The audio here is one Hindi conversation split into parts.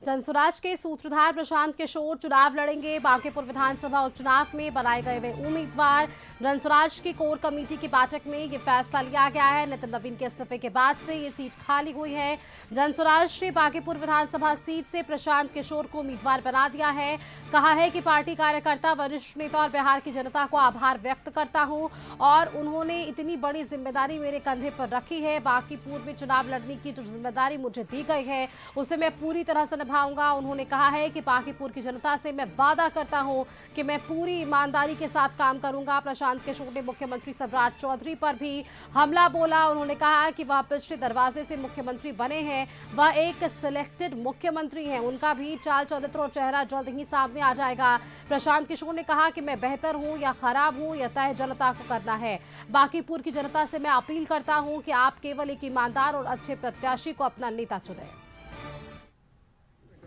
जनसुराज के सूत्रधार प्रशांत किशोर चुनाव लड़ेंगे। बांकीपुर विधानसभा उपचुनाव में बनाए गए वे उम्मीदवार। जनसुराज की कोर कमेटी की बैठक में ये फैसला लिया गया है। नितिन नवीन के इस्तीफे के बाद से ये सीट खाली हुई है। जनसुराज ने बांकीपुर विधानसभा सीट से प्रशांत किशोर को उम्मीदवार बना दिया है। कहा है कि पार्टी कार्यकर्ता, वरिष्ठ नेता और बिहार की जनता को आभार व्यक्त करता हूं और उन्होंने इतनी बड़ी जिम्मेदारी मेरे कंधे पर रखी है। बांकीपुर में चुनाव लड़ने की जो जिम्मेदारी मुझे दी गई है उसे मैं पूरी तरह से निभाऊंगा। उन्होंने कहा है कि बांकीपुर की जनता से मैं वादा करता हूं कि मैं पूरी ईमानदारी के साथ काम करूंगा। प्रशांत किशोर ने मुख्यमंत्री सम्राट चौधरी पर भी हमला बोला। उन्होंने कहा कि वह पिछले दरवाजे से मुख्यमंत्री बने हैं, वह एक सिलेक्टेड मुख्यमंत्री हैं, उनका भी चाल चरित्र और चेहरा जल्द ही सामने आ जाएगा। प्रशांत किशोर ने कहा कि मैं बेहतर हूं या खराब हूं यह तय जनता को करना है। बांकीपुर की जनता से मैं अपील करता हूं कि आप केवल एक ईमानदार और अच्छे प्रत्याशी को अपना नेता चुनें।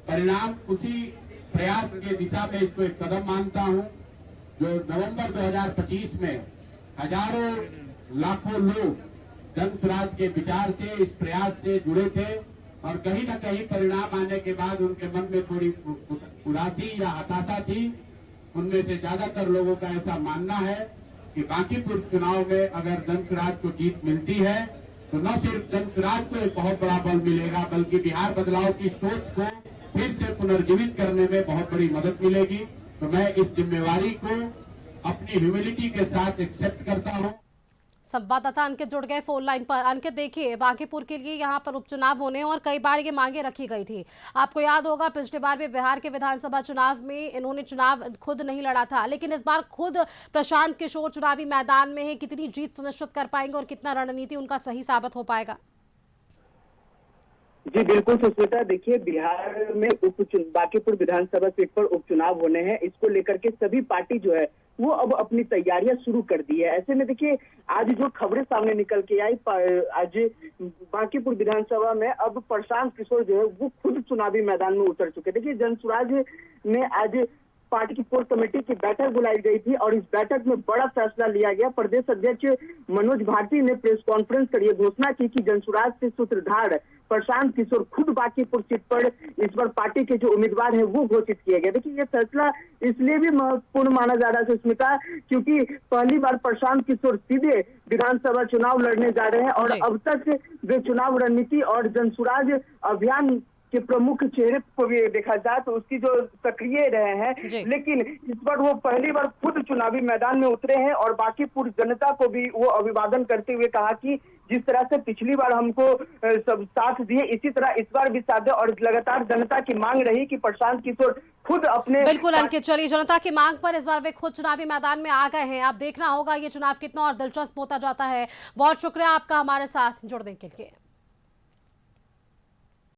परिणाम उसी प्रयास के दिशा में इसको एक कदम मानता हूं जो नवंबर 2025 में हजारों लाखों लोग जनसुराज के विचार से, इस प्रयास से जुड़े थे और कहीं न कहीं परिणाम आने के बाद उनके मन में थोड़ी उदासी या हताशा थी। उनमें से ज्यादातर लोगों का ऐसा मानना है कि बांकीपुर चुनाव में अगर जनसुराज को जीत मिलती है तो न सिर्फ जनसुराज को एक बहुत बड़ा बल मिलेगा बल्कि बिहार बदलाव की सोच को फिर से पुनर्जीवित करने में बहुत बड़ी मदद मिलेगी। तो मैं इस जिम्मेवारी को अपनी ह्यूमिलिटी के साथ एक्सेप्ट करता हूं। संवाददाता अंकित जुड़ गए फोन लाइन पर। अंकित, देखिए, बांकीपुर के लिए यहाँ पर उपचुनाव होने और कई बार ये मांगे रखी गई थी। आपको याद होगा पिछले बार भी बिहार के विधानसभा चुनाव में इन्होंने चुनाव खुद नहीं लड़ा था, लेकिन इस बार खुद प्रशांत किशोर चुनावी मैदान में है। कितनी जीत सुनिश्चित कर पाएंगे और कितना रणनीति उनका सही साबित हो पाएगा? जी बिल्कुल सुष्मिता, देखिए बिहार में बांकीपुर विधानसभा सीट पर उपचुनाव होने हैं। इसको लेकर के सभी पार्टी जो है वो अब अपनी तैयारियां शुरू कर दी है। ऐसे में देखिए आज जो खबरें सामने निकल के आई, आज बांकीपुर विधानसभा में अब प्रशांत किशोर जो है वो खुद चुनावी मैदान में उतर चुके। देखिए जनसुराज ने आज पार्टी की कोर कमेटी की बैठक बुलाई गई थी और इस बैठक में बड़ा फैसला लिया गया। प्रदेश अध्यक्ष मनोज भारती ने प्रेस कॉन्फ्रेंस कर यह घोषणा की कि जनसुराज से सूत्रधार प्रशांत किशोर खुद बांकीपुर सीट पर इस बार पार्टी के जो उम्मीदवार हैं वो घोषित किए गए। देखिए ये फैसला इसलिए भी महत्वपूर्ण माना जा रहा है सुष्मिता, क्योंकि पहली बार प्रशांत किशोर सीधे विधानसभा चुनाव लड़ने जा रहे हैं और अब तक जो चुनाव रणनीति और जनसुराज अभियान के प्रमुख चेहरे को भी देखा जाए तो उसकी जो सक्रिय रहे हैं, लेकिन इस बार वो पहली बार खुद चुनावी मैदान में उतरे हैं और बांकीपुर जनता को भी वो अभिवादन करते हुए कहा कि जिस तरह से पिछली बार हमको सब साथ दिए इसी तरह इस बार भी साथ दे। और लगातार जनता की मांग रही कि प्रशांत किशोर खुद अपने बिल्कुल अंकित, चलिए, जनता की मांग पर इस बार वे खुद चुनावी मैदान में आ गए हैं। अब देखना होगा ये चुनाव कितना और दिलचस्प होता जाता है। बहुत शुक्रिया आपका हमारे साथ जुड़ने के लिए।